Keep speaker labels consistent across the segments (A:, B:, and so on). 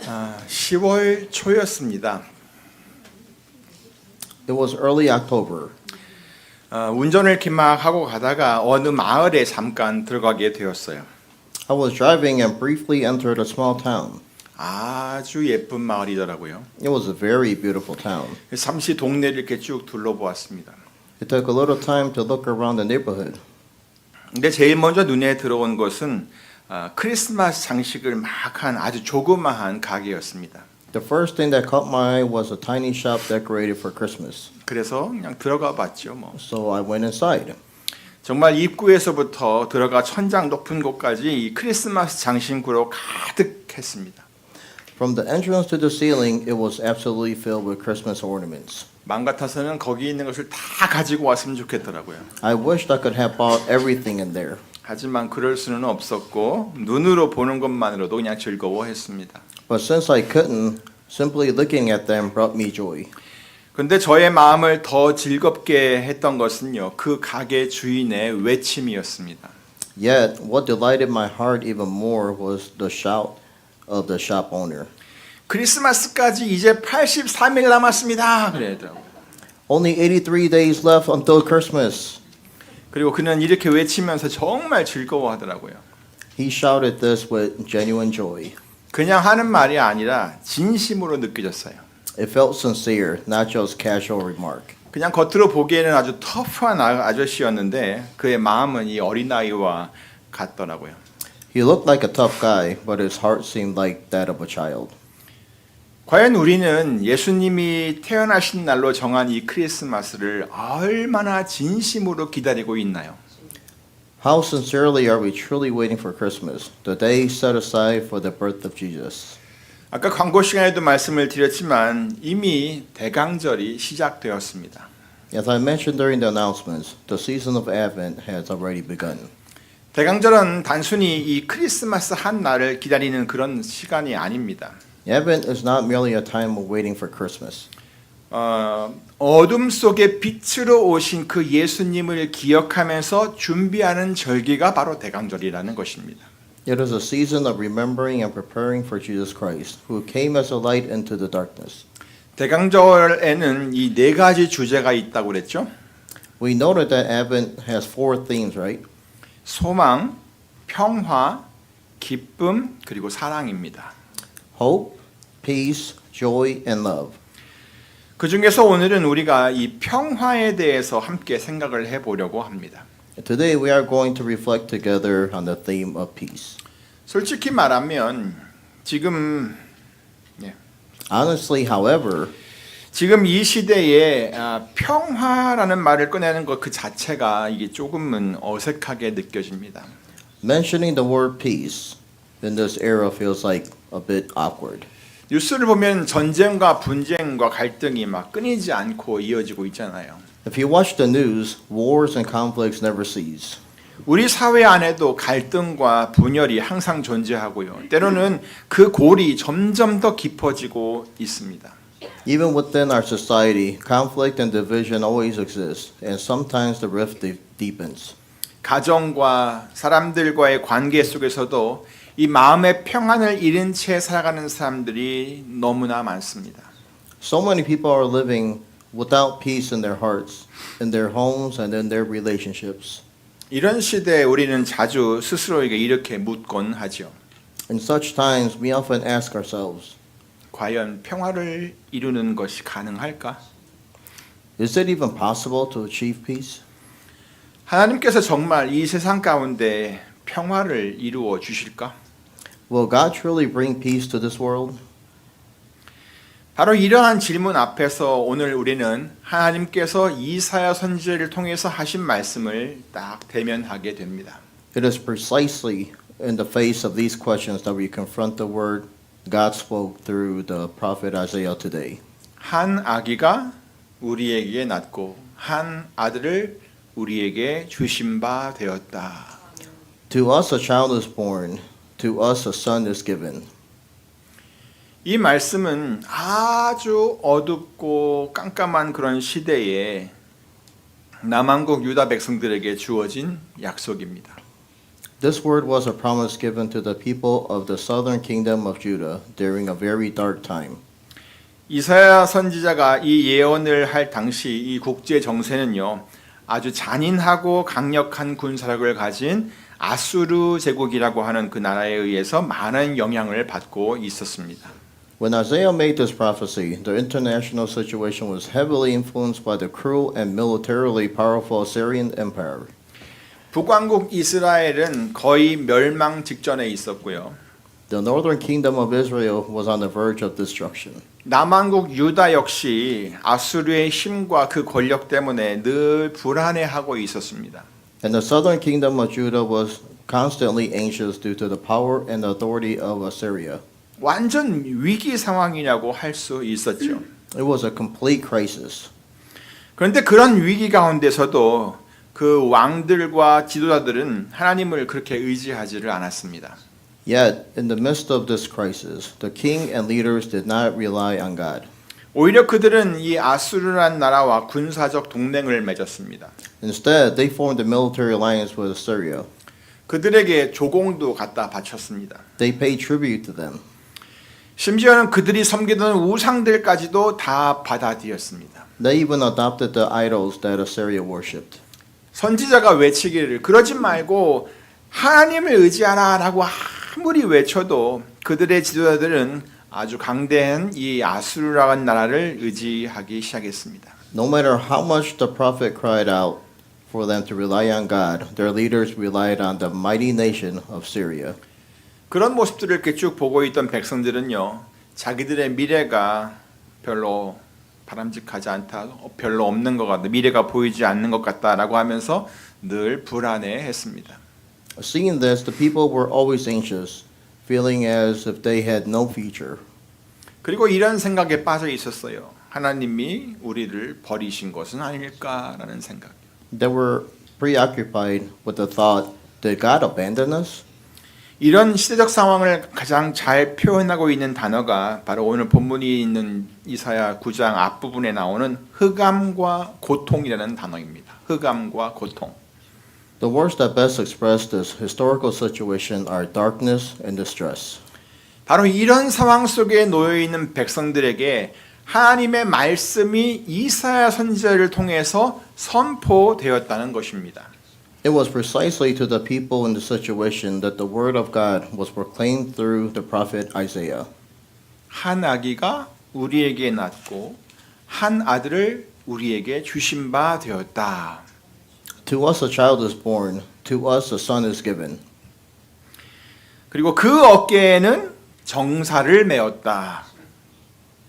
A: 10월 초였습니다.
B: It was early October.
A: 운전을 이렇게 막 하고 가다가 어느 마을에 잠깐 들어가게 되었어요.
B: I was driving and briefly entered a small town.
A: 아주 예쁜 마을이더라고요.
B: It was a very beautiful town.
A: 잠시 동네를 이렇게 쭉 둘러보았습니다.
B: It took a little time to look around the neighborhood.
A: 근데 제일 먼저 눈에 들어온 것은 크리스마스 장식을 막 한 아주 조그마한 가게였습니다.
B: The first thing that caught my eye was a tiny shop decorated for Christmas.
A: 그래서 그냥 들어가 봤죠.
B: So I went inside.
A: 정말 입구에서부터 들어가 천장 높은 곳까지 이 크리스마스 장식으로 가득했습니다.
B: From the entrance to the ceiling, it was absolutely filled with Christmas ornaments.
A: 맘 같아서는 거기 있는 것을 다 가지고 왔으면 좋겠더라고요.
B: I wished I could have bought everything in there.
A: 하지만 그럴 수는 없었고 눈으로 보는 것만으로도 그냥 즐거워했습니다.
B: But since I couldn't, simply looking at them brought me joy.
A: 근데 저의 마음을 더 즐겁게 했던 것은요, 그 가게 주인의 외침이었습니다.
B: Yet, what delighted my heart even more was the shout of the shop owner.
A: 크리스마스까지 이제 83일 남았습니다. 그래더라고요.
B: Only 83 days left until Christmas.
A: 그리고 그는 이렇게 외치면서 정말 즐거워하더라고요.
B: He shouted this with genuine joy.
A: 그냥 하는 말이 아니라 진심으로 느껴졌어요.
B: It felt sincere, not just casual remark.
A: 그냥 겉으로 보기에는 아주 터프한 아저씨였는데 그의 마음은 이 어린아이와 같더라고요.
B: He looked like a tough guy, but his heart seemed like that of a child.
A: 과연 우리는 예수님이 태어나신 날로 정한 이 크리스마스를 얼마나 진심으로 기다리고 있나요?
B: How sincerely are we truly waiting for Christmas, the day set aside for the birth of Jesus?
A: 아까 광고 시간에도 말씀을 드렸지만 이미 대강절이 시작되었습니다.
B: As I mentioned during the announcements, the season of Advent has already begun.
A: 대강절은 단순히 이 크리스마스 한 날을 기다리는 그런 시간이 아닙니다.
B: Advent is not merely a time of waiting for Christmas.
A: 어둠 속에 빛으로 오신 그 예수님을 기억하면서 준비하는 절기가 바로 대강절이라는 것입니다.
B: It is a season of remembering and preparing for Jesus Christ, who came as a light into the darkness.
A: 대강절에는 이 네 가지 주제가 있다고 그랬죠.
B: We noted that Advent has four themes, right?
A: 소망, 평화, 기쁨, 그리고 사랑입니다.
B: Hope, peace, joy, and love.
A: 그 중에서 오늘은 우리가 이 평화에 대해서 함께 생각을 해보려고 합니다.
B: Today we are going to reflect together on the theme of peace.
A: 솔직히 말하면 지금
B: Honestly, however,
A: 지금 이 시대에 평화라는 말을 꺼내는 것 그 자체가 이게 조금은 어색하게 느껴집니다.
B: mentioning the word peace in this era feels like a bit awkward.
A: 뉴스를 보면 전쟁과 분쟁과 갈등이 막 끊이지 않고 이어지고 있잖아요.
B: If you watch the news, wars and conflicts never cease.
A: 우리 사회 안에도 갈등과 분열이 항상 존재하고요. 때로는 그 골이 점점 더 깊어지고 있습니다.
B: Even within our society, conflict and division always exist, and sometimes the rift deepens.
A: 가정과 사람들과의 관계 속에서도 이 마음의 평안을 잃은 채 살아가는 사람들이 너무나 많습니다.
B: So many people are living without peace in their hearts, in their homes, and in their relationships.
A: 이런 시대에 우리는 자주 스스로에게 이렇게 묻곤 하죠.
B: In such times, we often ask ourselves,
A: 과연 평화를 이루는 것이 가능할까?
B: is it even possible to achieve peace?
A: 하나님께서 정말 이 세상 가운데 평화를 이루어 주실까?
B: Will God truly bring peace to this world?
A: 바로 이러한 질문 앞에서 오늘 우리는 하나님께서 이사야 선지자를 통해서 하신 말씀을 딱 대면하게 됩니다.
B: It is precisely in the face of these questions that we confront the word God spoke through the prophet Isaiah today.
A: 한 아기가 우리에게 낳고 한 아들을 우리에게 주신 바 되었다.
B: To us a child is born, to us a son is given.
A: 이 말씀은 아주 어둡고 깜깜한 그런 시대에 남한국 유다 백성들에게 주어진 약속입니다.
B: This word was a promise given to the people of the southern kingdom of Judah during a very dark time.
A: 이사야 선지자가 이 예언을 할 당시 이 국제 정세는요, 아주 잔인하고 강력한 군사력을 가진 아수르 제국이라고 하는 그 나라에 의해서 많은 영향을 받고 있었습니다.
B: When Isaiah made this prophecy, the international situation was heavily influenced by the cruel and militarily powerful Assyrian Empire.
A: 북왕국 이스라엘은 거의 멸망 직전에 있었고요.
B: The northern kingdom of Israel was on the verge of destruction.
A: 남왕국 유다 역시 아수르의 힘과 그 권력 때문에 늘 불안해하고 있었습니다.
B: And the southern kingdom of Judah was constantly anxious due to the power and authority of Assyria.
A: 완전 위기 상황이라고 할 수 있었죠.
B: It was a complete crisis.
A: 그런데 그런 위기 가운데서도 그 왕들과 지도자들은 하나님을 그렇게 의지하지를 않았습니다.
B: Yet, in the midst of this crisis, the king and leaders did not rely on God.
A: 오히려 그들은 이 아수르란 나라와 군사적 동맹을 맺었습니다.
B: Instead, they formed a military alliance with Assyria.
A: 그들에게 조공도 갖다 바쳤습니다.
B: They paid tribute to them.
A: 심지어는 그들이 섬기던 우상들까지도 다 받아들였습니다.
B: They even adopted the idols that Assyria worshipped.
A: 선지자가 외치기를 그러지 말고 하나님을 의지하라라고 아무리 외쳐도 그들의 지도자들은 아주 강대한 이 아수르라는 나라를 의지하기 시작했습니다.
B: No matter how much the prophet cried out for them to rely on God, their leaders relied on the mighty nation of Syria.
A: 그런 모습들을 이렇게 쭉 보고 있던 백성들은요, 자기들의 미래가 별로 바람직하지 않다, 별로 없는 것 같다, 미래가 보이지 않는 것 같다라고 하면서 늘 불안해했습니다.
B: Seeing this, the people were always anxious, feeling as if they had no future.
A: 그리고 이런 생각에 빠져 있었어요. 하나님이 우리를 버리신 것은 아닐까라는 생각.
B: They were preoccupied with the thought, did God abandon us?
A: 이런 시대적 상황을 가장 잘 표현하고 있는 단어가 바로 오늘 본문이 있는 이사야 9장 앞부분에 나오는 흑암과 고통이라는 단어입니다. 흑암과 고통.
B: The words that best express this historical situation are darkness and distress.
A: 바로 이런 상황 속에 놓여 있는 백성들에게 하나님의 말씀이 이사야 선지자를 통해서 선포되었다는 것입니다.
B: It was precisely to the people in the situation that the word of God was proclaimed through the prophet Isaiah.
A: 한 아기가 우리에게 낳고 한 아들을 우리에게 주신 바 되었다.
B: To us a child is born, to us a son is given.
A: 그리고 그 어깨에는 정사를 메었다.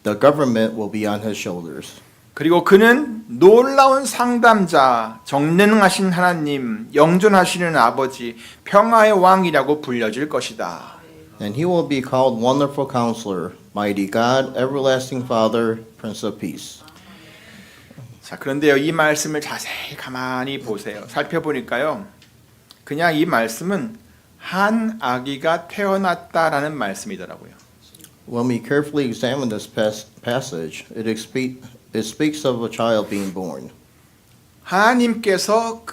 B: The government will be on his shoulders.
A: 그리고 그는 놀라운 상담자, 전능하신 하나님, 영존하시는 아버지, 평화의 왕이라고 불려질 것이다.
B: And he will be called Wonderful Counselor, Mighty God, Everlasting Father, Prince of Peace.
A: 자, 그런데요, 이 말씀을 자세히 가만히 보세요. 살펴보니까요, 그냥 이 말씀은 한 아기가 태어났다라는 말씀이더라고요.
B: When we carefully examine this passage, it speaks of a child being born.
A: 하나님께서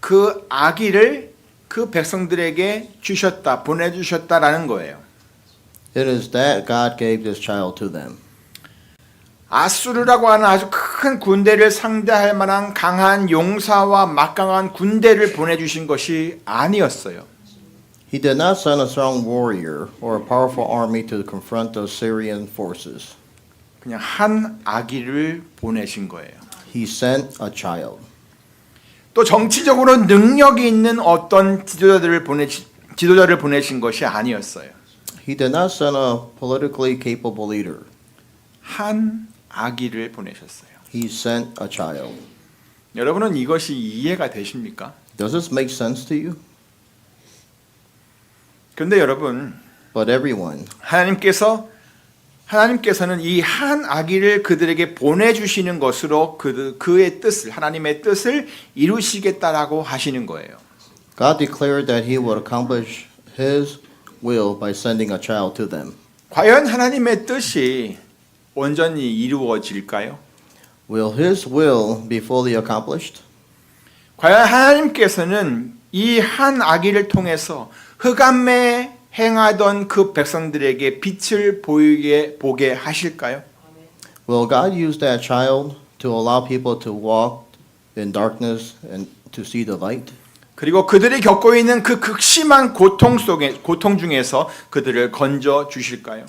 A: 그 아기를 그 백성들에게 주셨다, 보내주셨다라는 거예요.
B: It is that God gave this child to them.
A: 아수르라고 하는 아주 큰 군대를 상대할 만한 강한 용사와 막강한 군대를 보내주신 것이 아니었어요.
B: He did not send a strong warrior or a powerful army to confront the Syrian forces.
A: 그냥 한 아기를 보내신 거예요.
B: He sent a child.
A: 또 정치적으로 능력이 있는 어떤 지도자를 보내신 것이 아니었어요.
B: He did not send a politically capable leader.
A: 한 아기를 보내셨어요.
B: He sent a child.
A: 여러분은 이것이 이해가 되십니까?
B: Does this make sense to you?
A: 그런데 여러분,
B: But everyone,
A: 하나님께서는 이 한 아기를 그들에게 보내주시는 것으로 그의 뜻을, 하나님의 뜻을 이루시겠다라고 하시는 거예요.
B: God declared that he would accomplish his will by sending a child to them.
A: 과연 하나님의 뜻이 온전히 이루어질까요?
B: Will his will be fully accomplished?
A: 과연 하나님께서는 이 한 아기를 통해서 흑암에 행하던 그 백성들에게 빛을 보게 하실까요?
B: Will God use that child to allow people to walk in darkness and to see the light?
A: 그리고 그들이 겪고 있는 그 극심한 고통 중에서 그들을 건져 주실까요?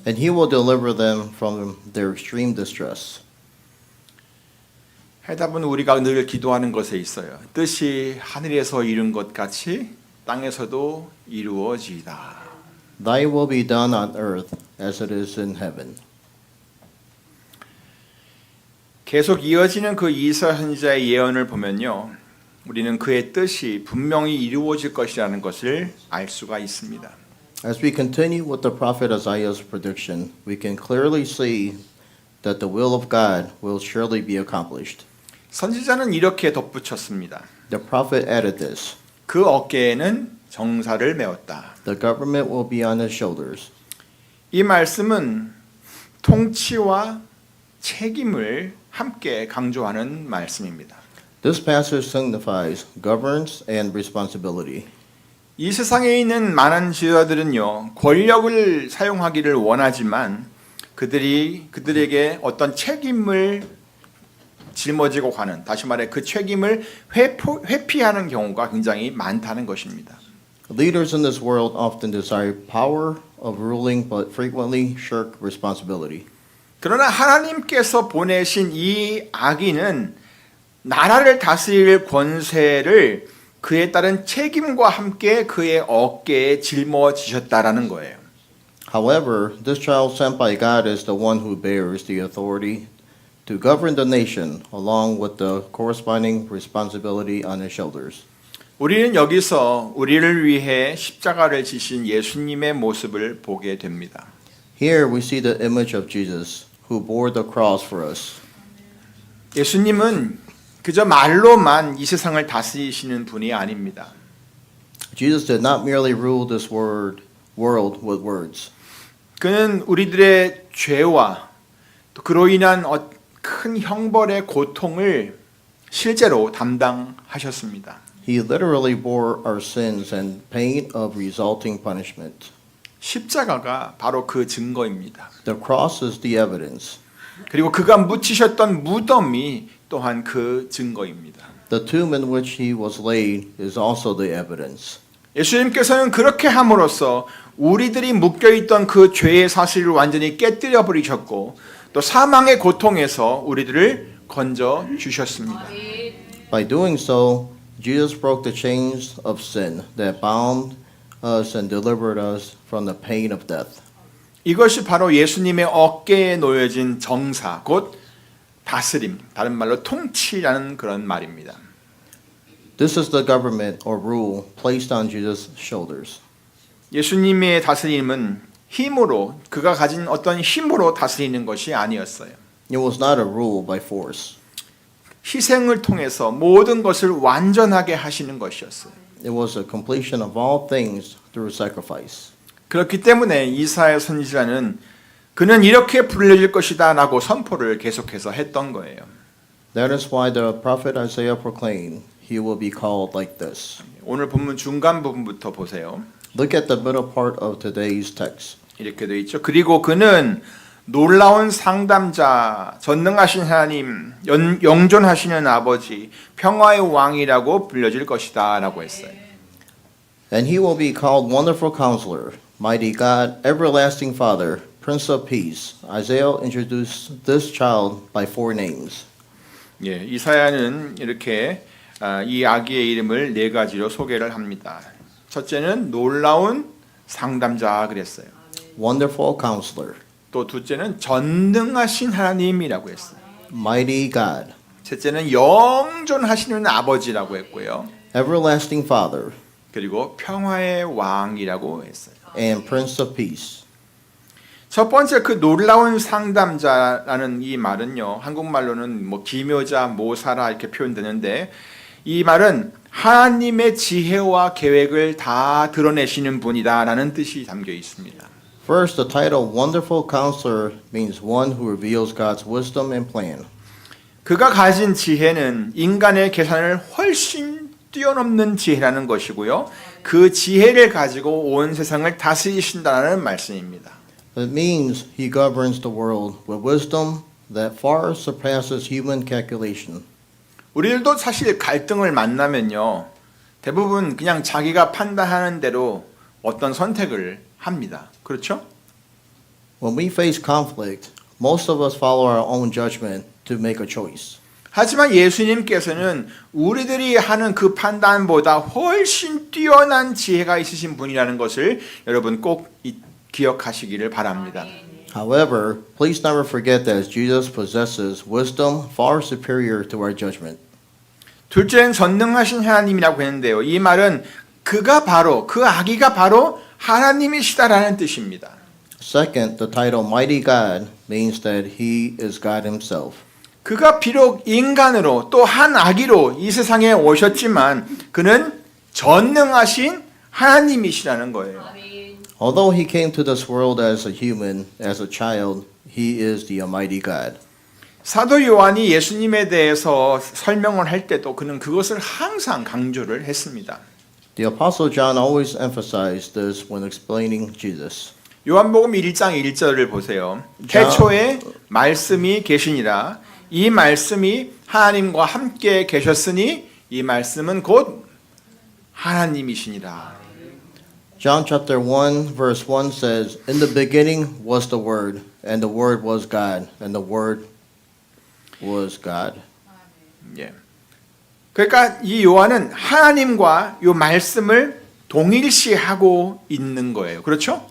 B: And he will deliver them from their extreme distress.
A: 해답은 우리가 늘 기도하는 것에 있어요. 뜻이 하늘에서 이룬 것 같이 땅에서도 이루어지이다.
B: Thy will be done on earth as it is in heaven.
A: 계속 이어지는 그 이사 선지자의 예언을 보면요. 우리는 그의 뜻이 분명히 이루어질 것이라는 것을 알 수가 있습니다.
B: As we continue with the prophet Isaiah's prediction, we can clearly see that the will of God will surely be accomplished.
A: 선지자는 이렇게 덧붙였습니다.
B: The prophet added this.
A: 그 어깨에는 정사를 메었다.
B: The government will be on his shoulders.
A: 이 말씀은 통치와 책임을 함께 강조하는 말씀입니다.
B: This passage signifies governance and responsibility.
A: 이 세상에 있는 많은 지도자들은요, 권력을 사용하기를 원하지만 그들에게 어떤 책임을 짊어지고 가는, 다시 말해 그 책임을 회피하는 경우가 굉장히 많다는 것입니다.
B: Leaders in this world often desire power of ruling but frequently shirk responsibility.
A: 그러나 하나님께서 보내신 이 아기는 나라를 다스릴 권세를 그에 따른 책임과 함께 그의 어깨에 짊어지셨다라는 거예요.
B: However, this child sent by God is the one who bears the authority to govern the nation along with the corresponding responsibility on his shoulders.
A: 우리는 여기서 우리를 위해 십자가를 지신 예수님의 모습을 보게 됩니다.
B: Here we see the image of Jesus who bore the cross for us.
A: 예수님은 그저 말로만 이 세상을 다스리시는 분이 아닙니다.
B: Jesus did not merely rule this world with words.
A: 그는 우리들의 죄와 또 그로 인한 큰 형벌의 고통을 실제로 담당하셨습니다.
B: He literally bore our sins and pain of resulting punishment.
A: 십자가가 바로 그 증거입니다.
B: The cross is the evidence.
A: 그리고 그가 묻히셨던 무덤이 또한 그 증거입니다.
B: The tomb in which he was laid is also the evidence.
A: 예수님께서는 그렇게 함으로써 우리들이 묶여있던 그 죄의 사실을 완전히 깨뜨려 버리셨고 또 사망의 고통에서 우리들을 건져 주셨습니다.
B: By doing so, Jesus broke the chains of sin that bound us and delivered us from the pain of death.
A: 이것이 바로 예수님의 어깨에 놓여진 정사, 곧 다스림, 다른 말로 통치라는 그런 말입니다.
B: This is the government or rule placed on Jesus' shoulders.
A: 예수님의 다스림은 힘으로, 그가 가진 어떤 힘으로 다스리는 것이 아니었어요.
B: It was not a rule by force.
A: 희생을 통해서 모든 것을 완전하게 하시는 것이었어요.
B: It was a completion of all things through sacrifice.
A: 그렇기 때문에 이사야 선지자는 그는 이렇게 불려질 것이다 라고 선포를 계속해서 했던 거예요.
B: That is why the prophet Isaiah proclaimed, he will be called like this.
A: 오늘 본문 중간 부분부터 보세요.
B: Look at the middle part of today's text.
A: 이렇게 되어 있죠. 그리고 그는 놀라운 상담자, 전능하신 하나님, 영존하시는 아버지, 평화의 왕이라고 불려질 것이다 라고 했어요.
B: And he will be called Wonderful Counselor, Mighty God, Everlasting Father, Prince of Peace. Isaiah introduced this child by 4 names.
A: 예, 이사야는 이렇게 이 아기의 이름을 4가지로 소개를 합니다. 첫째는 놀라운 상담자 그랬어요.
B: Wonderful Counselor,
A: 또 둘째는 전능하신 하나님이라고 했어요.
B: Mighty God,
A: 셋째는 영존하시는 아버지라고 했고요.
B: Everlasting Father,
A: 그리고 평화의 왕이라고 했어요.
B: and Prince of Peace.
A: 첫 번째 그 놀라운 상담자라는 이 말은요. 한국말로는 뭐 기묘자, 모사라 이렇게 표현되는데 이 말은 하나님의 지혜와 계획을 다 드러내시는 분이다라는 뜻이 담겨 있습니다.
B: First, the title Wonderful Counselor means one who reveals God's wisdom and plan.
A: 그가 가진 지혜는 인간의 계산을 훨씬 뛰어넘는 지혜라는 것이고요. 그 지혜를 가지고 온 세상을 다스리신다는 말씀입니다.
B: It means he governs the world with wisdom that far surpasses human calculation.
A: 우리들도 사실 갈등을 만나면요. 대부분 그냥 자기가 판단하는 대로 어떤 선택을 합니다. 그렇죠?
B: When we face conflict, most of us follow our own judgment to make a choice.
A: 하지만 예수님께서는 우리들이 하는 그 판단보다 훨씬 뛰어난 지혜가 있으신 분이라는 것을 여러분 꼭 기억하시기를 바랍니다.
B: However, please never forget that Jesus possesses wisdom far superior to our judgment.
A: 둘째는 전능하신 하나님이라고 했는데요. 이 말은 그가 바로 그 아기가 바로 하나님이시다라는 뜻입니다.
B: Second, the title Mighty God means that he is God himself.
A: 그가 비록 인간으로 또 한 아기로 이 세상에 오셨지만 그는 전능하신 하나님이시라는 거예요.
B: Although he came to this world as a human, as a child, he is the Almighty God.
A: 사도 요한이 예수님에 대해서 설명을 할 때도 그는 그것을 항상 강조를 했습니다.
B: The Apostle John always emphasized this when explaining Jesus.
A: 요한복음 1장 1절을 보세요. 태초에 말씀이 계시니라. 이 말씀이 하나님과 함께 계셨으니 이 말씀은 곧 하나님이시니라.
B: John chapter 1 verse 1 says, In the beginning was the Word, and the Word was God, and the Word was God.
A: 예. 그러니까 이 요한은 하나님과 이 말씀을 동일시하고 있는 거예요. 그렇죠?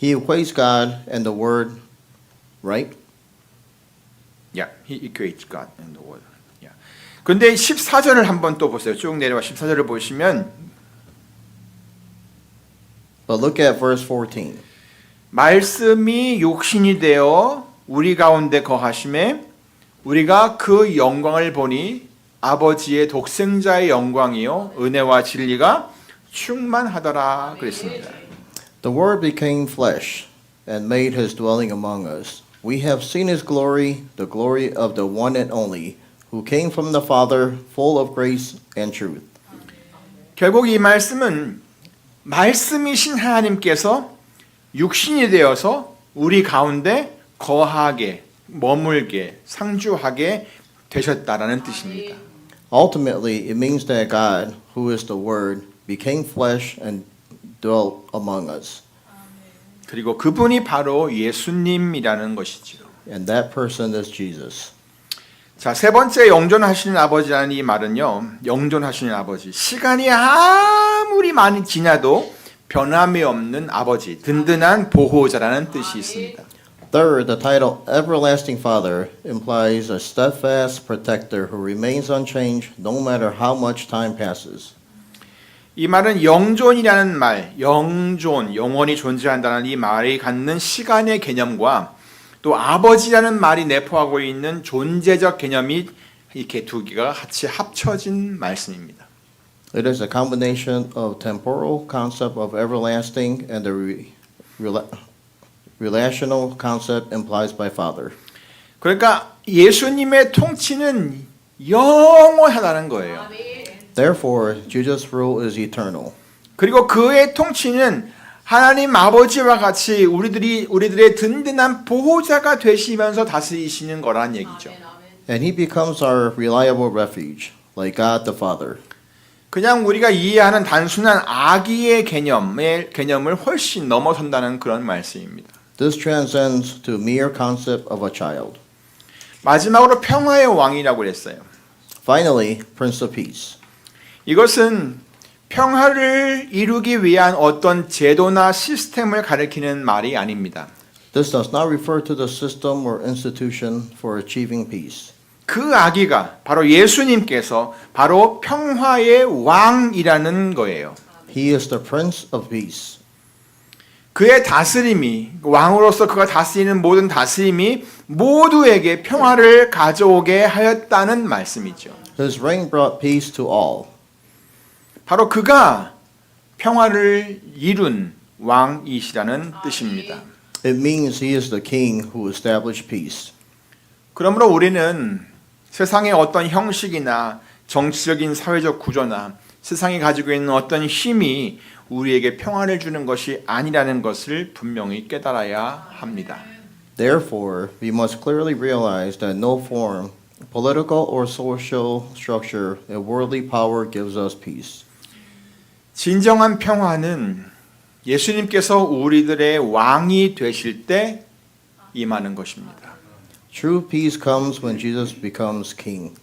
B: He equates God and the Word, right?
A: Yeah, he equates God and the word. Yeah. 근데 14절을 한번 또 보세요. 쭉 내려와 14절을 보시면
B: But look at verse 14.
A: 말씀이 육신이 되어 우리 가운데 거하심에 우리가 그 영광을 보니 아버지의 독생자의 영광이요 은혜와 진리가 충만하더라 그랬습니다.
B: The Word became flesh and made his dwelling among us. We have seen his glory, the glory of the one and only, who came from the Father, full of grace and truth.
A: 결국 이 말씀은 말씀이신 하나님께서 육신이 되어서 우리 가운데 거하게, 머물게, 상주하게 되셨다라는 뜻입니다.
B: Ultimately, it means that God, who is the Word, became flesh and dwelt among us.
A: 그리고 그분이 바로 예수님이라는 것이지요.
B: And that person is Jesus.
A: 자, 세 번째 영존하시는 아버지라는 이 말은요. 영존하시는 아버지. 시간이 아무리 많이 지나도 변함이 없는 아버지, 든든한 보호자라는 뜻이 있습니다.
B: Third, the title Everlasting Father implies a steadfast protector who remains unchanged no matter how much time passes.
A: 이 말은 영존이라는 말, 영존, 영원히 존재한다는 이 말이 갖는 시간의 개념과 또 아버지라는 말이 내포하고 있는 존재적 개념이 이렇게 두 개가 같이 합쳐진 말씀입니다.
B: It is a combination of temporal concept of everlasting and the relational concept implied by Father.
A: 그러니까 예수님의 통치는 영원하다는 거예요.
B: Therefore, Jesus' rule is eternal.
A: 그리고 그의 통치는 하나님 아버지와 같이 우리들의 든든한 보호자가 되시면서 다스리시는 거란 얘기죠.
B: And he becomes our reliable refuge, like God the Father.
A: 그냥 우리가 이해하는 단순한 아기의 개념을 훨씬 넘어선다는 그런 말씀입니다.
B: This transcends to mere concept of a child.
A: 마지막으로 평화의 왕이라고 그랬어요.
B: Finally, Prince of Peace.
A: 이것은 평화를 이루기 위한 어떤 제도나 시스템을 가리키는 말이 아닙니다.
B: This does not refer to the system or institution for achieving peace.
A: 그 아기가 바로 예수님께서 바로 평화의 왕이라는 거예요.
B: He is the Prince of Peace.
A: 그의 다스림이 왕으로서 그가 다스리는 모든 다스림이 모두에게 평화를 가져오게 하였다는 말씀이죠.
B: His reign brought peace to all.
A: 바로 그가 평화를 이룬 왕이시라는 뜻입니다.
B: It means he is the king who established peace.
A: 그러므로 우리는 세상의 어떤 형식이나 정치적인 사회적 구조나 세상이 가지고 있는 어떤 힘이 우리에게 평안을 주는 것이 아니라는 것을 분명히 깨달아야 합니다.
B: Therefore, we must clearly realize that no form, political or social structure, and worldly power gives us peace.
A: 진정한 평화는 예수님께서 우리들의 왕이 되실 때 임하는 것입니다.
B: True peace comes when Jesus becomes king.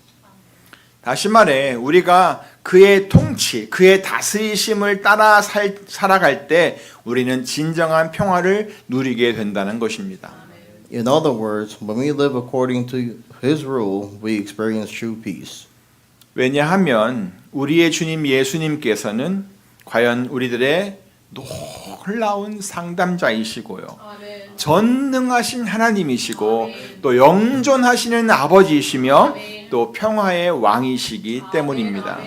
A: 다시 말해 우리가 그의 통치, 그의 다스리심을 따라 살아갈 때 우리는 진정한 평화를 누리게 된다는 것입니다.
B: In other words, when we live according to His rule, we experience true peace.
A: 왜냐하면 우리의 주님 예수님께서는 과연 우리들의 놀라운 상담자이시고요. 전능하신 하나님이시고 또 영존하시는 아버지이시며 또 평화의 왕이시기 때문입니다.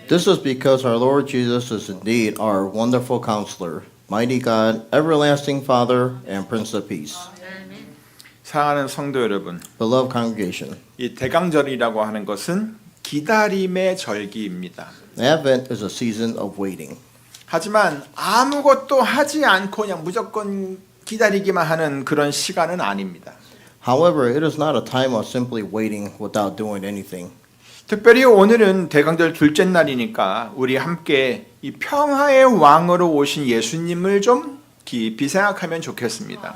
B: This is because our Lord Jesus is indeed our wonderful counselor, mighty God, everlasting Father, and Prince of Peace.
A: 사랑하는 성도 여러분,
B: Beloved congregation,
A: 이 대강절이라고 하는 것은 기다림의 절기입니다.
B: Advent is a season of waiting.
A: 하지만 아무것도 하지 않고 그냥 무조건 기다리기만 하는 그런 시간은 아닙니다.
B: However, it is not a time of simply waiting without doing anything.
A: 특별히 오늘은 대강절 둘째 날이니까 우리 함께 이 평화의 왕으로 오신 예수님을 좀 깊이 생각하면 좋겠습니다.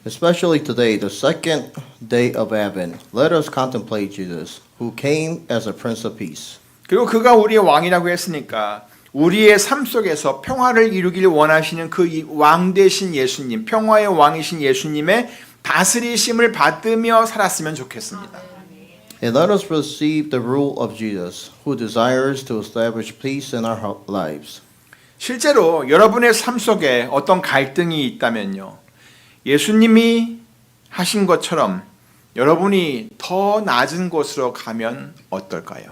B: Especially today, the second day of Advent, let us contemplate Jesus, who came as a Prince of Peace.
A: 그리고 그가 우리의 왕이라고 했으니까 우리의 삶 속에서 평화를 이루길 원하시는 그 왕 되신 예수님, 평화의 왕이신 예수님의 다스리심을 받으며 살았으면 좋겠습니다.
B: And let us receive the rule of Jesus, who desires to establish peace in our lives.
A: 실제로 여러분의 삶 속에 어떤 갈등이 있다면요. 예수님이 하신 것처럼 여러분이 더 낮은 곳으로 가면 어떨까요?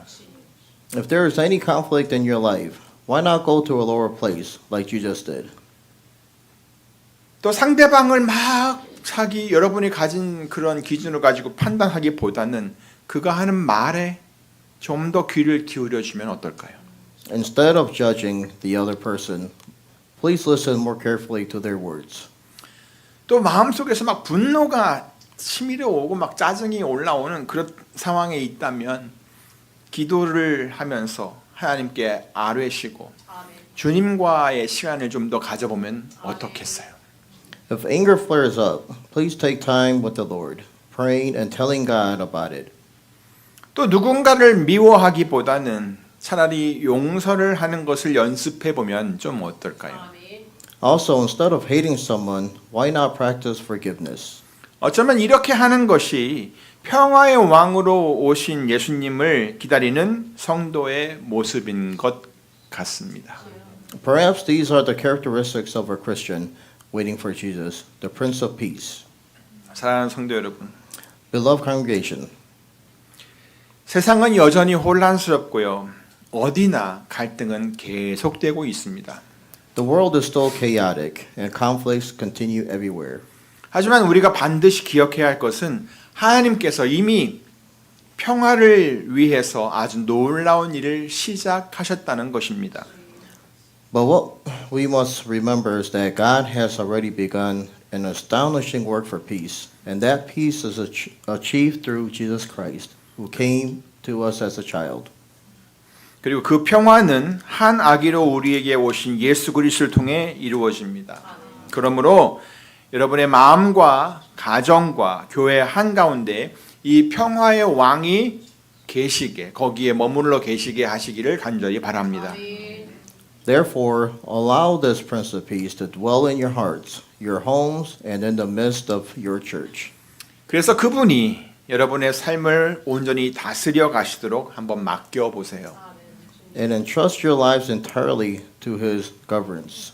B: If there is any conflict in your life, why not go to a lower place like Jesus did?
A: 또 상대방을 막 여러분이 가진 그런 기준을 가지고 판단하기보다는 그가 하는 말에 좀 더 귀를 기울여 주면 어떨까요?
B: Instead of judging the other person, please listen more carefully to their words.
A: 또 마음속에서 막 분노가 치밀어 오고 막 짜증이 올라오는 그런 상황에 있다면 기도를 하면서 하나님께 아뢰시고 주님과의 시간을 좀 더 가져보면 어떻겠어요?
B: If anger flares up, please take time with the Lord, praying and telling God about it.
A: 또 누군가를 미워하기보다는 차라리 용서를 하는 것을 연습해 보면 좀 어떨까요?
B: Also, instead of hating someone, why not practice forgiveness?
A: 어쩌면 이렇게 하는 것이 평화의 왕으로 오신 예수님을 기다리는 성도의 모습인 것 같습니다.
B: Perhaps these are the characteristics of a Christian waiting for Jesus, the Prince of Peace.
A: 사랑하는 성도 여러분,
B: Beloved congregation,
A: 세상은 여전히 혼란스럽고요. 어디나 갈등은 계속되고 있습니다.
B: the world is still chaotic and conflicts continue everywhere.
A: 하지만 우리가 반드시 기억해야 할 것은 하나님께서 이미 평화를 위해서 아주 놀라운 일을 시작하셨다는 것입니다.
B: But what we must remember is that God has already begun an astonishing work for peace, and that peace is achieved through Jesus Christ, who came to us as a child.
A: 그리고 그 평화는 한 아기로 우리에게 오신 예수 그리스도를 통해 이루어집니다. 그러므로 여러분의 마음과 가정과 교회 한가운데 이 평화의 왕이 계시게, 거기에 머물러 계시게 하시기를 간절히 바랍니다.
B: Therefore, allow this Prince of Peace to dwell in your hearts, your homes, and in the midst of your church.
A: 그래서 그분이 여러분의 삶을 온전히 다스려 가시도록 한번 맡겨 보세요.
B: And entrust your lives entirely to His governance.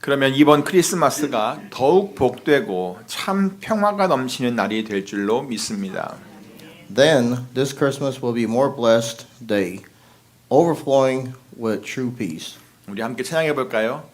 A: 그러면 이번 크리스마스가 더욱 복되고 참 평화가 넘치는 날이 될 줄로 믿습니다.
B: Then this Christmas will be more blessed day, overflowing with true peace.
A: 우리 함께 찬양해 볼까요?